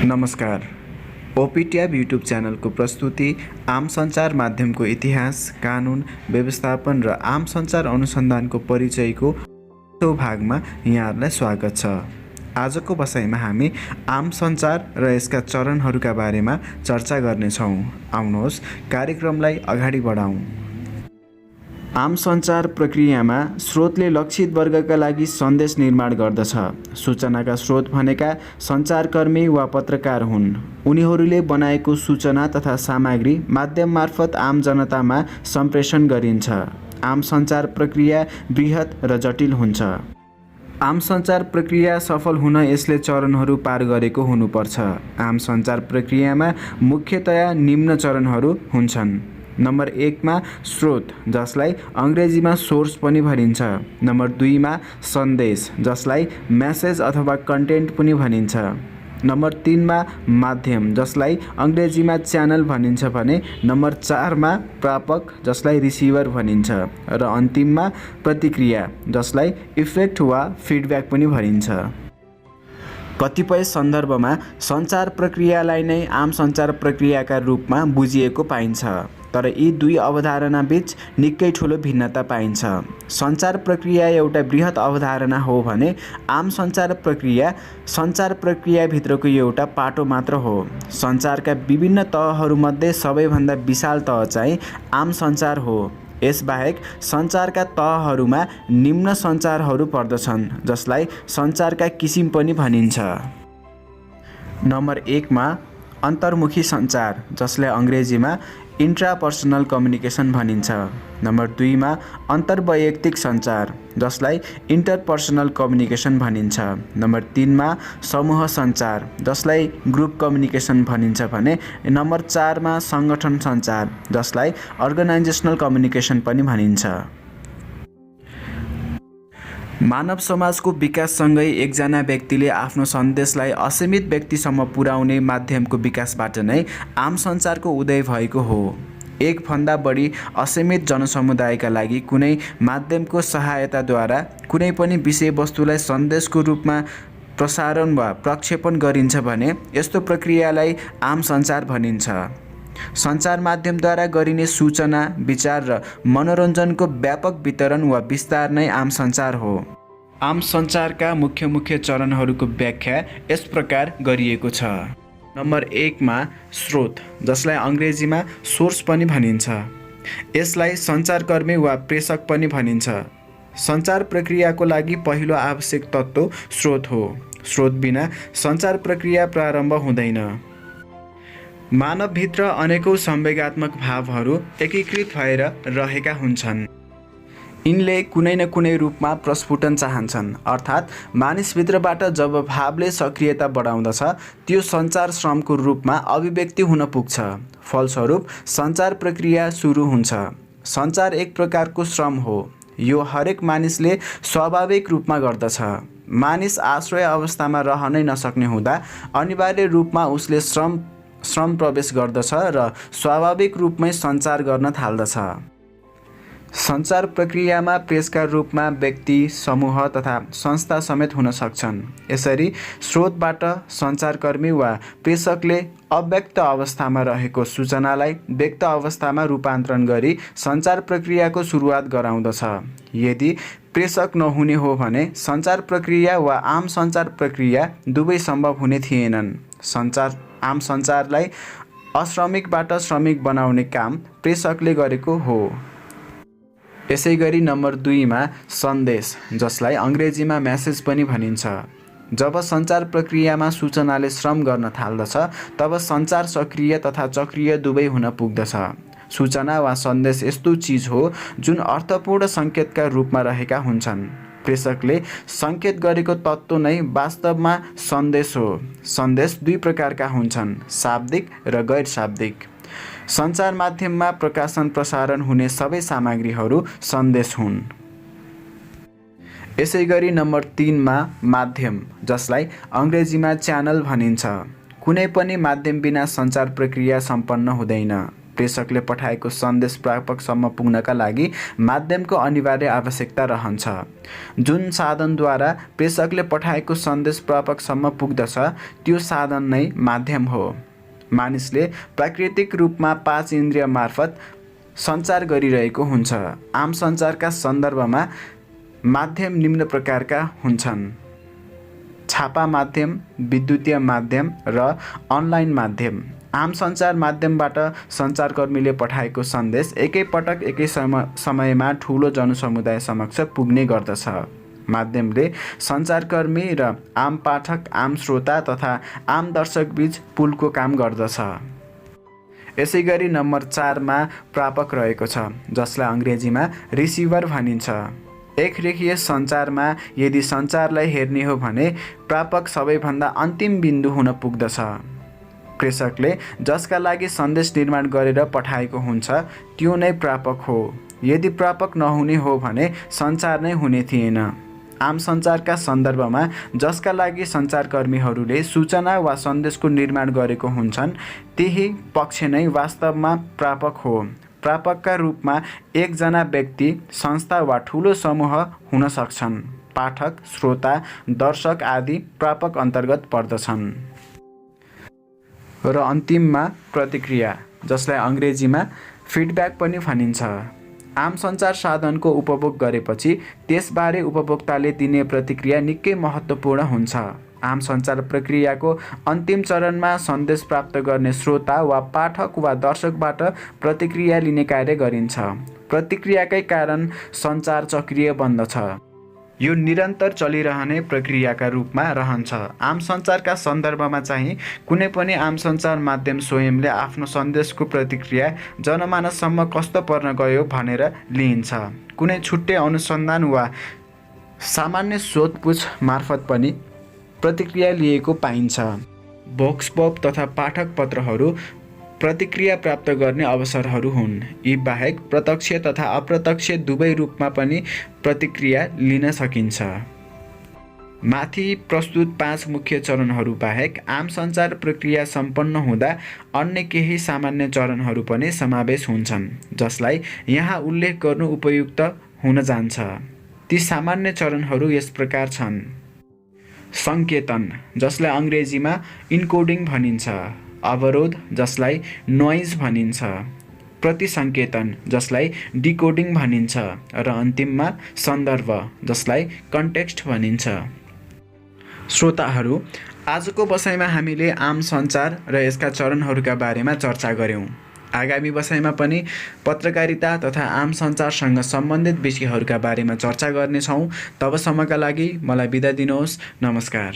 नमस्कार। ओपीट्याब युट्युब च्यानलको प्रस्तुति आम सञ्चार माध्यमको इतिहास, कानुन, व्यवस्थापन र आम सञ्चार अनुसन्धानको परिचयको चौथो भागमा यहाँहरूलाई स्वागत छ। आजको बसाइमा हामी आम सञ्चार र यसका चरणहरूका बारेमा चर्चा गर्नेछौँ। आउनुहोस् कार्यक्रमलाई अगाडि बढाउँ। आम सञ्चार प्रक्रियामा स्रोतले लक्षित वर्गका लागि सन्देश निर्माण गर्दछ। सूचनाका स्रोत भनेका सञ्चारकर्मी वा पत्रकार हुन्। उनीहरूले बनाएको सूचना तथा सामग्री माध्यम मार्फत आम जनतामा सम्प्रेषण गरिन्छ। आम सञ्चार प्रक्रिया बृहत र जटिल हुन्छ। आम सञ्चार प्रक्रिया सफल हुन यसले चरणहरू पार गरेको हुनुपर्छ। आम सञ्चार प्रक्रियामा मुख्यतया निम्न चरणहरू हुन्छन्। नम्बर 1 मा स्रोत, जसलाई अङ्ग्रेजीमा सोर्स पनि भनिन्छ। नम्बर 2 मा सन्देश, जसलाई मेसेज अथवा कन्टेन्ट पनि भनिन्छ। नम्बर 3 मा माध्यम, जसलाई अङ्ग्रेजीमा च्यानल भनिन्छ भने नम्बर 4 मा प्रापक, जसलाई रिसिभर भनिन्छ र अन्तिममा प्रतिक्रिया, जसलाई इफेक्ट वा फिडब्याक पनि भनिन्छ। कतिपय सन्दर्भमा सञ्चार प्रक्रियालाई नै आम सञ्चार प्रक्रियाका रूपमा बुझिएको पाइन्छ, तर यी दुई अवधारणा बीच निकै ठुलो भिन्नता पाइन्छ। सञ्चार प्रक्रिया एउटा बृहत अवधारणा हो भने आम सञ्चार प्रक्रियाभित्रको एउटा पाटो मात्र हो। सञ्चारका विभिन्न तहहरूमध्ये सबैभन्दा विशाल तह चाहिँ आम सञ्चार हो। यसबाहेक सञ्चारका तहहरूमा निम्न सञ्चारहरू पर्दछन्, जसलाई सञ्चारका किसिम पनि भनिन्छ। नम्बर 1 मा अन्तर्मुखी सञ्चार, जसलाई अङ्ग्रेजीमा इन्ट्रापर्सनल कम्युनिकेसन भनिन्छ। नम्बर 2 मा अन्तर्वैयक्तिक सञ्चार, जसलाई इन्टरपर्सनल कम्युनिकेसन भनिन्छ। नम्बर 3 मा समूह सञ्चार, जसलाई ग्रुप कम्युनिकेसन भनिन्छ भने नम्बर 4 मा सङ्गठन सञ्चार, जसलाई अर्गनाइजेसनल कम्युनिकेसन पनि भनिन्छ। मानव समाजको विकाससँगै एकजना व्यक्तिले आफ्नो सन्देशलाई असीमित व्यक्तिसम्म पुर्याउने माध्यमको विकासबाट नै आम सञ्चारको उदय भएको हो। एकभन्दा बढी असीमित जनसमुदायका लागि कुनै माध्यमको सहायताद्वारा कुनै पनि विषयवस्तुलाई सन्देशको रूपमा प्रसारण वा प्रक्षेपण गरिन्छ भने यस्तो प्रक्रियालाई आम सञ्चार भनिन्छ। सञ्चार माध्यमद्वारा गरिने सूचना, विचार र मनोरञ्जनको व्यापक वितरण वा विस्तार नै आम सञ्चार हो। आम सञ्चारका मुख्य चरणहरूको व्याख्या यस प्रकार गरिएको छ। नम्बर 1 मा स्रोत, जसलाई अङ्ग्रेजीमा सोर्स पनि भनिन्छ। यसलाई सञ्चारकर्मी वा प्रेषक पनि भनिन्छ। सञ्चार प्रक्रियाको लागि पहिलो आवश्यक तत्त्व स्रोत हो। स्रोत बिना सञ्चार प्रक्रिया प्रारम्भ हुँदैन। मानवभित्र अनेकौँ संवेगात्मक भावहरू एकीकृत भएर रहेका हुन्छन्। यिनले कुनै न कुनै रूपमा प्रस्फुटन चाहन्छन्, अर्थात् मानिसभित्रबाट जब भावले सक्रियता बढाउँदछ त्यो सञ्चार श्रमको रूपमा अभिव्यक्ति हुन पुग्छ। फलस्वरूप सञ्चार प्रक्रिया सुरु हुन्छ। सञ्चार एक प्रकारको श्रम हो। यो हरेक मानिसले स्वाभाविक रूपमा गर्दछ। मानिस आश्रय अवस्थामा रहनै नसक्ने हुँदा अनिवार्य रूपमा उसले श्रम प्रवेश गर्दछ र स्वाभाविक रूपमै सञ्चार गर्न थाल्दछ। सञ्चार प्रक्रियामा प्रेसका रूपमा व्यक्ति, समूह तथा संस्था समेत हुन सक्छन्। यसरी स्रोतबाट सञ्चारकर्मी वा प्रेषकले अव्यक्त अवस्थामा रहेको सूचनालाई व्यक्त अवस्थामा रूपान्तरण गरी सञ्चार प्रक्रियाको सुरुवात गराउँदछ। यदि प्रेषक नहुने हो भने सञ्चार प्रक्रिया वा आम सञ्चार प्रक्रिया दुवै सम्भव हुने थिएनन्। आम सञ्चारलाई अश्रमिकबाट श्रमिक बनाउने काम प्रेषकले गरेको हो। यसैगरी नम्बर 2 मा सन्देश, जसलाई अङ्ग्रेजीमा मेसेज पनि भनिन्छ। जब सञ्चार प्रक्रियामा सूचनाले श्रम गर्न थाल्दछ तब सञ्चार सक्रिय तथा चक्रिय दुवै हुन पुग्दछ। सूचना वा सन्देश यस्तो चिज हो जुन अर्थपूर्ण सङ्केतका रूपमा रहेका हुन्छन्। प्रेषकले सङ्केत गरेको तत्त्व नै वास्तवमा सन्देश हो। सन्देश दुई प्रकारका हुन्छन्, शाब्दिक र गैर शाब्दिक। सञ्चार माध्यममा प्रकाशन प्रसारण हुने सबै सामग्रीहरू सन्देश हुन्। यसैगरी नम्बर 3 मा माध्यम, जसलाई अङ्ग्रेजीमा च्यानल भनिन्छ। कुनै पनि माध्यम बिना सञ्चार प्रक्रिया सम्पन्न हुँदैन। प्रेषकले पठाएको सन्देश प्रापकसम्म पुग्नका लागि माध्यमको अनिवार्य आवश्यकता रहन्छ। जुन साधनद्वारा प्रेषकले पठाएको सन्देश प्रापकसम्म पुग्दछ त्यो साधन नै माध्यम हो। मानिसले प्राकृतिक रूपमा 5 इन्द्रिय मार्फत सञ्चार गरिरहेको हुन्छ। आम सञ्चारका सन्दर्भमा माध्यम निम्न प्रकारका हुन्छन्: छापा माध्यम, विद्युतीय माध्यम र अनलाइन माध्यम। आम सञ्चार माध्यमबाट सञ्चारकर्मीले पठाएको सन्देश एकैपटक एकै समयमा ठुलो जनसमुदाय समक्ष पुग्ने गर्दछ। माध्यमले सञ्चारकर्मी र आम पाठक, आम श्रोता तथा आम दर्शकबीच पुलको काम गर्दछ। यसैगरी नम्बर 4 मा प्रापक रहेको छ, जसलाई अङ्ग्रेजीमा रिसिभर भनिन्छ। एकरेखीय सञ्चारमा यदि सञ्चारलाई हेर्ने हो भने प्रापक सबैभन्दा अन्तिम बिन्दु हुन पुग्दछ। प्रेषकले जसका लागि सन्देश निर्माण गरेर पठाएको हुन्छ त्यो नै प्रापक हो। यदि प्रापक नहुने हो भने सञ्चार नै हुने थिएन। आम सञ्चारका सन्दर्भमा जसका लागि सञ्चारकर्मीहरूले सूचना वा सन्देशको निर्माण गरेको हुन्छन् त्यही पक्ष नै वास्तवमा प्रापक हो। प्रापकका रूपमा एकजना व्यक्ति, संस्था वा ठुलो समूह हुन सक्छन्। पाठक, श्रोता, दर्शक आदि प्रापक अन्तर्गत पर्दछन्। र अन्तिममा प्रतिक्रिया, जसलाई अङ्ग्रेजीमा फिडब्याक पनि भनिन्छ। आम सञ्चार साधनको उपभोग गरेपछि त्यसबारे उपभोक्ताले दिने प्रतिक्रिया निकै महत्त्वपूर्ण हुन्छ। आम सञ्चार प्रक्रियाको अन्तिम चरणमा सन्देश प्राप्त गर्ने श्रोता वा पाठक वा दर्शकबाट प्रतिक्रिया लिने कार्य गरिन्छ। प्रतिक्रियाकै कारण सञ्चार चक्रीय बन्दछ। यो निरन्तर चलिरहने प्रक्रियाका रूपमा रहन्छ। आम सञ्चारका सन्दर्भमा चाहिँ कुनै पनि आम सञ्चार माध्यम स्वयंले आफ्नो सन्देशको प्रतिक्रिया जनमानससम्म कस्तो पर्न गयो भनेर लिइन्छ। कुनै छुट्टै अनुसन्धान वा सामान्य सोधपुछ मार्फत पनि प्रतिक्रिया लिएको पाइन्छ। भोक्स पप तथा पाठक पत्रहरू प्रतिक्रिया प्राप्त गर्ने अवसरहरू हुन्। यी बाहेक प्रत्यक्ष तथा अप्रत्यक्ष दुवै रूपमा पनि प्रतिक्रिया लिन सकिन्छ। माथि प्रस्तुत 5 मुख्य चरणहरू बाहेक आम सञ्चार प्रक्रिया सम्पन्न हुँदा अन्य केही सामान्य चरणहरू पनि समावेश हुन्छन्, जसलाई यहाँ उल्लेख गर्नु उपयुक्त हुन जान्छ। ती सामान्य चरणहरू यस प्रकार छन्: सङ्केतन, जसलाई अङ्ग्रेजीमा इन्कोडिङ भनिन्छ। अवरोध, जसलाई नोइज भनिन्छ। प्रतिसङ्केतन, जसलाई डिकोडिङ भनिन्छ। र अन्तिममा सन्दर्भ, जसलाई कन्टेक्स्ट भनिन्छ। श्रोताहरू, आजको बसाइमा हामीले आम सञ्चार र यसका चरणहरूका बारेमा चर्चा गऱ्यौँ। आगामी बसाइमा पनि पत्रकारिता तथा आम सञ्चारसँग सम्बन्धित विषयहरूका बारेमा चर्चा गर्नेछौँ। तबसम्मका लागि मलाई बिदा दिनुहोस्। नमस्कार।